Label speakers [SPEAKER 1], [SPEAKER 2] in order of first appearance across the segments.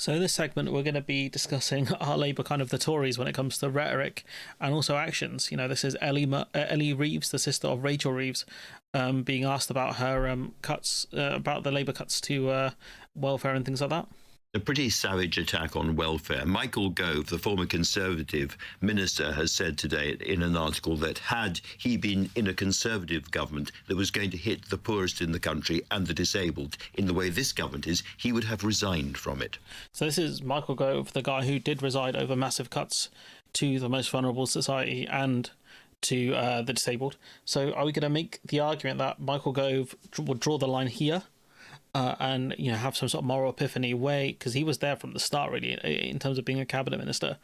[SPEAKER 1] So in this segment, we're going to be discussing our Labour kind of the Tories when it comes to rhetoric and also actions. This is Ellie Reeves, the sister of Rachel Reeves, being asked about her cuts, about the Labour cuts to welfare and things like that.
[SPEAKER 2] A pretty savage attack on welfare. Michael Gove, the former Conservative minister, has said today in an article that had he been in a Conservative government that was going to hit the poorest in the country and the disabled in the way this government is, he would have resigned from it.
[SPEAKER 1] So this is Michael Gove, the guy who did reside over massive cuts to the most vulnerable society and to the disabled. So are we going to make the argument that Michael Gove would draw the line here? And have some sort of moral epiphany way, because he was there from the start really in terms of being a cabinet minister.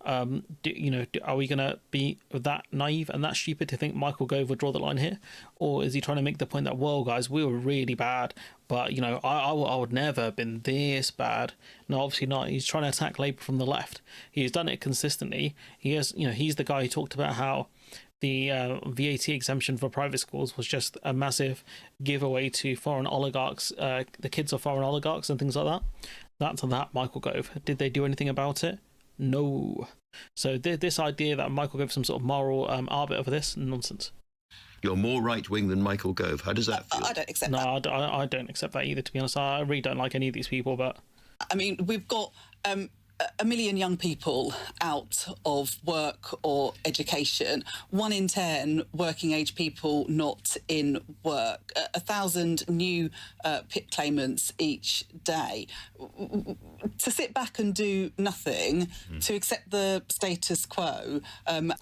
[SPEAKER 1] Are we going to be that naive and that stupid to think Michael Gove would draw the line here, or is he trying to make the point that, well, guys, we were really bad, but I would never have been this bad? No, obviously not. He's trying to attack Labour from the left. He's done it consistently. He's the guy who talked about how the VAT exemption for private schools was just a massive giveaway to foreign oligarchs, the kids of foreign oligarchs and things like that. That's that Michael Gove. Did they do anything about it? No. So this idea that Michael Gove some sort of moral arbiter for this, nonsense.
[SPEAKER 2] You're more right-wing than Michael Gove. How does that feel?
[SPEAKER 3] I don't accept that.
[SPEAKER 1] No, I don't accept that either, to be honest. I really don't like any of these people, but...
[SPEAKER 3] I mean, we've got... 1 million young people out of work or education, 1 in 10 working age people not in work, 1,000 new PIP claimants each day. To sit back and do nothing, to accept the status quo.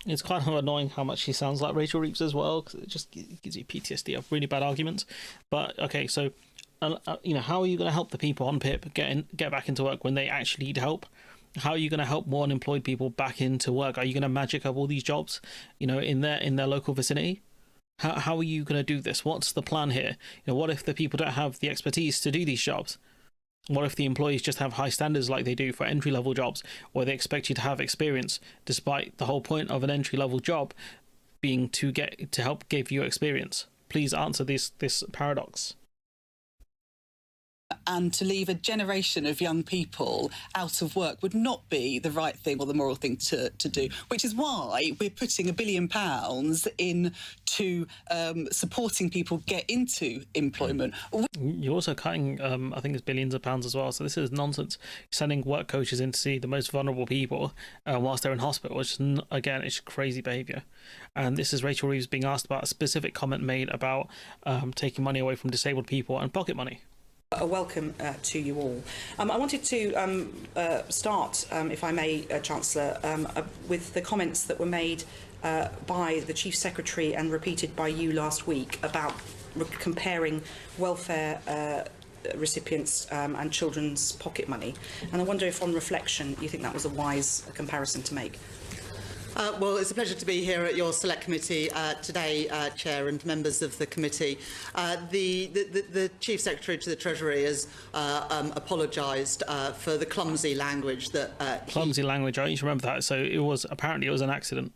[SPEAKER 1] It's kind of annoying how much she sounds like Rachel Reeves as well, because it just gives you PTSD of really bad arguments. But okay, so how are you going to help the people on PIP get back into work when they actually need help? How are you going to help more unemployed people back into work? Are you going to magic up all these jobs, in their local vicinity? How are you going to do this? What's the plan here? What if the people don't have the expertise to do these jobs? What if the employees just have high standards like they do for entry-level jobs, or they expect you to have experience, despite the whole point of an entry-level job being to help give you experience? Please answer this paradox.
[SPEAKER 3] And to leave a generation of young people out of work would not be the right thing or the moral thing to do, which is why we're putting £1 billion into supporting people get into employment.
[SPEAKER 1] You're also cutting, I think it's billions of pounds as well, so this is nonsense. Sending work coaches in to see the most vulnerable people whilst they're in hospital, which is, again, it's crazy behaviour. And this is Rachel Reeves being asked about a specific comment made about taking money away from disabled people and pocket money.
[SPEAKER 4] A welcome to you all. I wanted to start, if I may, Chancellor, with the comments that were made by the Chief Secretary and repeated by you last week about comparing welfare recipients and children's pocket money. And I wonder if, on reflection, you think that was a wise comparison to make.
[SPEAKER 5] Well, it's a pleasure to be here at your Select Committee today, Chair and members of the committee. The Chief Secretary to the Treasury has apologised for the clumsy language that...
[SPEAKER 1] Clumsy language, I need to remember that. So it was an accident.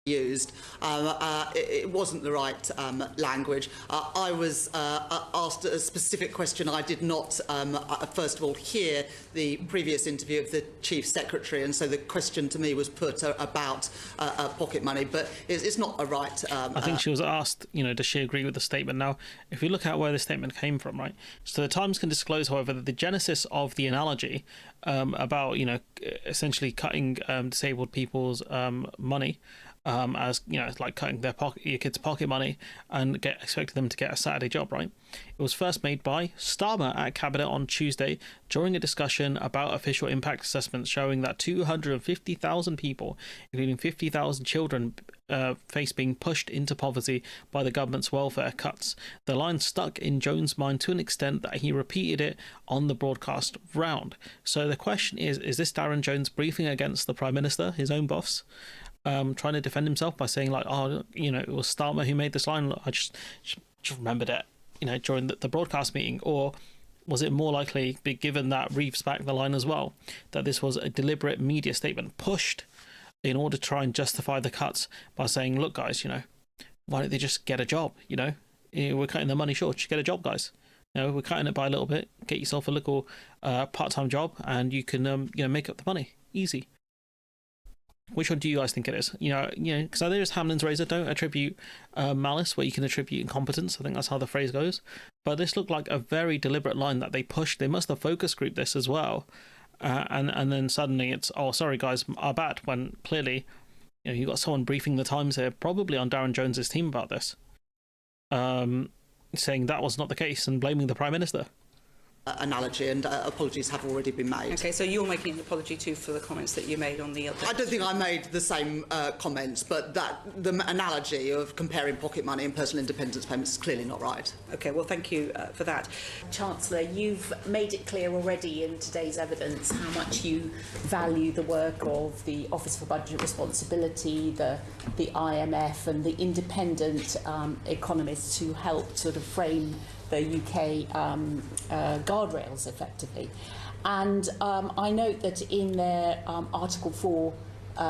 [SPEAKER 5] Used. It wasn't the right language. I was asked a specific question. I did not, first of all, hear the previous interview of the Chief Secretary, and so the question to me was put about pocket money, but it's not a right...
[SPEAKER 1] I think she was asked, does she agree with the statement? Now, if we look at where the statement came from, right? So the Times can disclose, however, that the genesis of the analogy about, essentially cutting disabled people's money, as it's like cutting your kids' pocket money and expecting them to get a Saturday job, right? It was first made by Starmer at Cabinet on Tuesday during a discussion about official impact assessments showing that 250,000 people, including 50,000 children, face being pushed into poverty by the government's welfare cuts. The line stuck in Jones' mind to an extent that he repeated it on the broadcast round. So the question is this Darren Jones briefing against the Prime Minister, his own boss? Trying to defend himself by saying it was Starmer who made this line. I just remembered it, during the broadcast meeting. Or was it more likely, given that Reeves backed the line as well, that this was a deliberate media statement pushed in order to try and justify the cuts by saying, look, guys, why don't they just get a job? We're cutting the money short. Just get a job, guys. we're cutting it by a little bit. Get yourself a little part-time job, and you can make up the money easy. Which one do you guys think it is? Because there is Hamlin's razor. Don't attribute malice where you can attribute incompetence. I think that's how the phrase goes. But this looked like a very deliberate line that they pushed. They must have focus grouped this as well, and then suddenly it's, oh, sorry guys, our bad. When clearly, you got someone briefing the Times here, probably on Darren Jones's team about this, saying that was not the case and blaming the Prime Minister.
[SPEAKER 5] Analogy, and apologies have already been made.
[SPEAKER 4] Okay, so you're making an apology too for the comments that you made on the other...
[SPEAKER 5] I don't think I made the same comments, but the analogy of comparing pocket money and personal independence payments is clearly not right.
[SPEAKER 4] Okay, well, thank you for that.
[SPEAKER 6] Chancellor, you've made it clear already in today's evidence how much you value the work of the Office for Budget Responsibility, the IMF and the independent economists who helped sort of frame the UK guardrails effectively. And I note that in their Article 4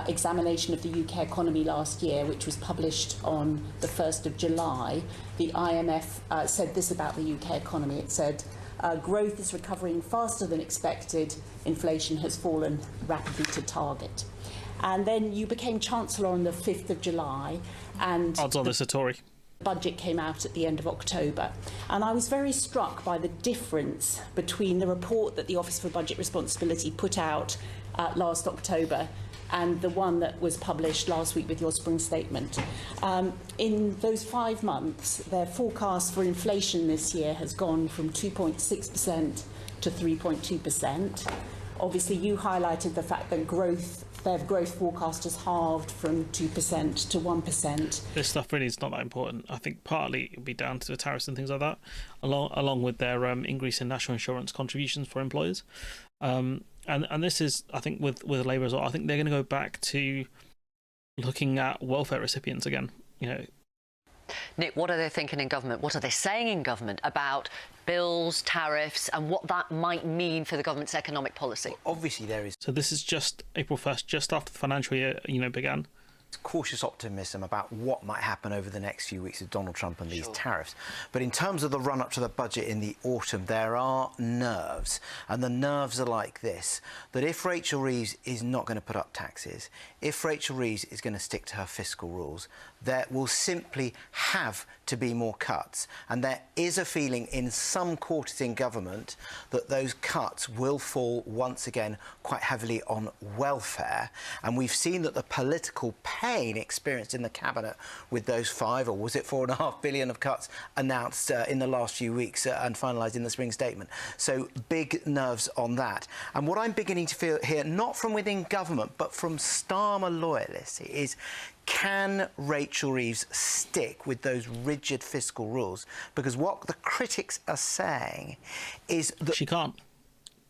[SPEAKER 6] examination of the UK economy last year, which was published on the 1st of July, the IMF said this about the UK economy. It said, growth is recovering faster than expected, inflation has fallen rapidly to target. And then you became Chancellor on the 5th of July, and...
[SPEAKER 1] Odds on this are Tory.
[SPEAKER 6] Budget came out at the end of October, and I was very struck by the difference between the report that the Office for Budget Responsibility put out last October and the one that was published last week with your spring statement. In those 5 months, their forecast for inflation this year has gone from 2.6% to 3.2%. Obviously, you highlighted the fact that their growth forecast has halved from 2% to 1%.
[SPEAKER 1] This stuff really is not that important. I think partly it would be down to the tariffs and things like that, along with their increase in national insurance contributions for employers. And this is, I think, with Labour as well, I think they're going to go back to looking at welfare recipients again.
[SPEAKER 7] Nick, what are they thinking in government? What are they saying in government about bills, tariffs, and what that might mean for the government's economic policy?
[SPEAKER 8] Well, obviously, there is...
[SPEAKER 1] So this is just April 1st, just after the financial year, began.
[SPEAKER 8] cautious optimism about what might happen over the next few weeks with Donald Trump and these tariffs. But in terms of the run-up to the budget in the autumn, there are nerves. And the nerves are like this, that if Rachel Reeves is not going to put up taxes, if Rachel Reeves is going to stick to her fiscal rules, there will simply have to be more cuts. And there is a feeling in some quarters in government that those cuts will fall once again quite heavily on welfare. And we've seen that the political pain experienced in the cabinet with those 5, or was it 4.5 billion of cuts announced in the last few weeks and finalised in the spring statement. So big nerves on that. And what I'm beginning to feel here, not from within government, but from Starmer loyalists, is can Rachel Reeves stick with those rigid fiscal rules? Because what the critics are saying is that
[SPEAKER 1] she can't.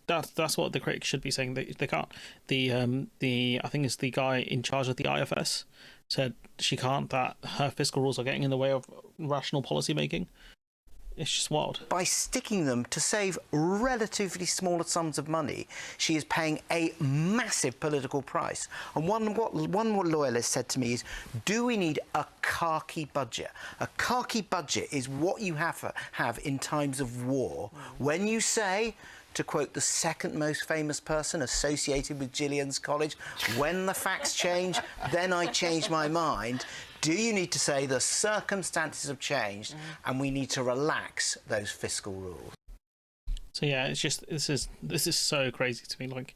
[SPEAKER 1] That's what the critics should be saying. They can't. The I think it's the guy in charge of the IFS said she can't. That her fiscal rules are getting in the way of rational policy making. It's just wild.
[SPEAKER 8] By sticking them to save relatively smaller sums of money, she is paying a massive political price. And one loyalist said to me is, do we need a khaki budget? A khaki budget is what you have in times of war. When you say, to quote the second most famous person associated with Gillian's College, when the facts change, then I change my mind. Do you need to say the circumstances have changed and we need to relax those fiscal rules?
[SPEAKER 1] So yeah, it's just this is so crazy to me. Like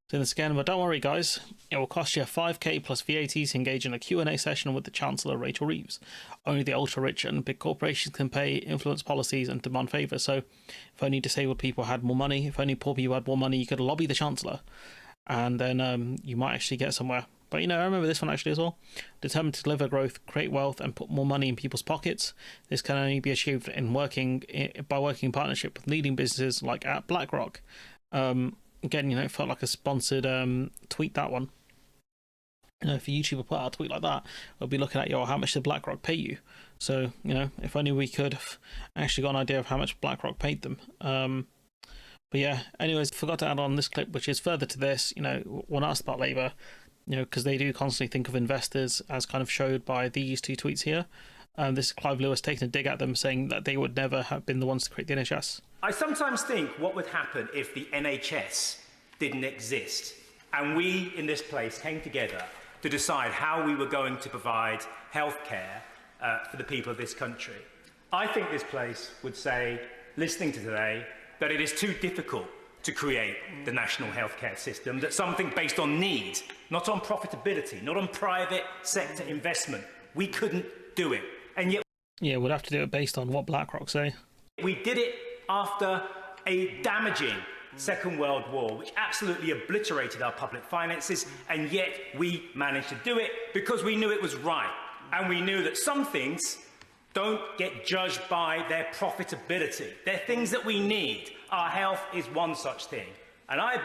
[SPEAKER 1] doing this again, but don't worry, guys. It will cost you 5k plus VAT to engage in a Q&A session with the Chancellor Rachel Reeves. Only the ultra rich and big corporations can pay, influence policies, and demand favours. So if only disabled people had more money, if only poor people had more money, you could lobby the Chancellor, and then you might actually get somewhere. But, I remember this one actually as well. Determined to deliver growth, create wealth, and put more money in people's pockets. This can only be achieved by working in partnership with leading businesses like at BlackRock. Again, it felt like a sponsored tweet, that one. If a YouTuber put out a tweet like that, we'll be looking at, how much did BlackRock pay you? So, if only we could have actually got an idea of how much BlackRock paid them. But yeah, anyways, forgot to add on this clip, which is further to this. When asked about Labour, because they do constantly think of investors, as kind of showed by these two tweets here. This is Clive Lewis taking a dig at them, saying that they would never have been the ones to create the NHS.
[SPEAKER 9] I sometimes think what would happen if the NHS didn't exist and we in this place came together to decide how we were going to provide healthcare for the people of this country. I think this place would say, listening to today, that it is too difficult to create the national healthcare system, that something based on need, not on profitability, not on private sector investment, we couldn't do it. And yet,
[SPEAKER 1] yeah, we'd have to do it based on what BlackRock say.
[SPEAKER 9] We did it after a damaging Second World War, which absolutely obliterated our public finances, and yet we managed to do it because we knew it was right. And we knew that some things don't get judged by their profitability. They're things that we need. Our health is one such thing. And I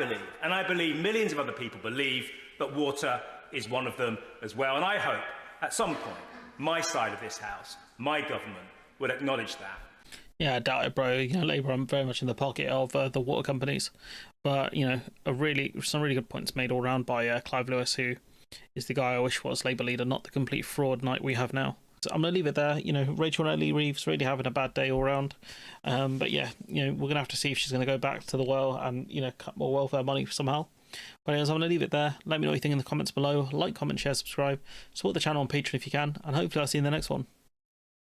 [SPEAKER 9] believe millions of other people believe that water is one of them as well. And I hope at some point my side of this house, my government, would acknowledge that.
[SPEAKER 1] Yeah, I doubt it, bro. Labour are very much in the pocket of the water companies. But, some really good points made all round by Clive Lewis, who is the guy I wish was Labour leader, not the complete fraud knight we have now. So I'm going to leave it there. Rachel and Lee Reeves really having a bad day all round. But yeah, we're going to have to see if she's going to go back to the well and, cut more welfare money somehow. But anyways, I'm going to leave it there. Let me know what you think in the comments below. Like, comment, share, subscribe. Support the channel on Patreon if you can. And hopefully I'll see you in the next one.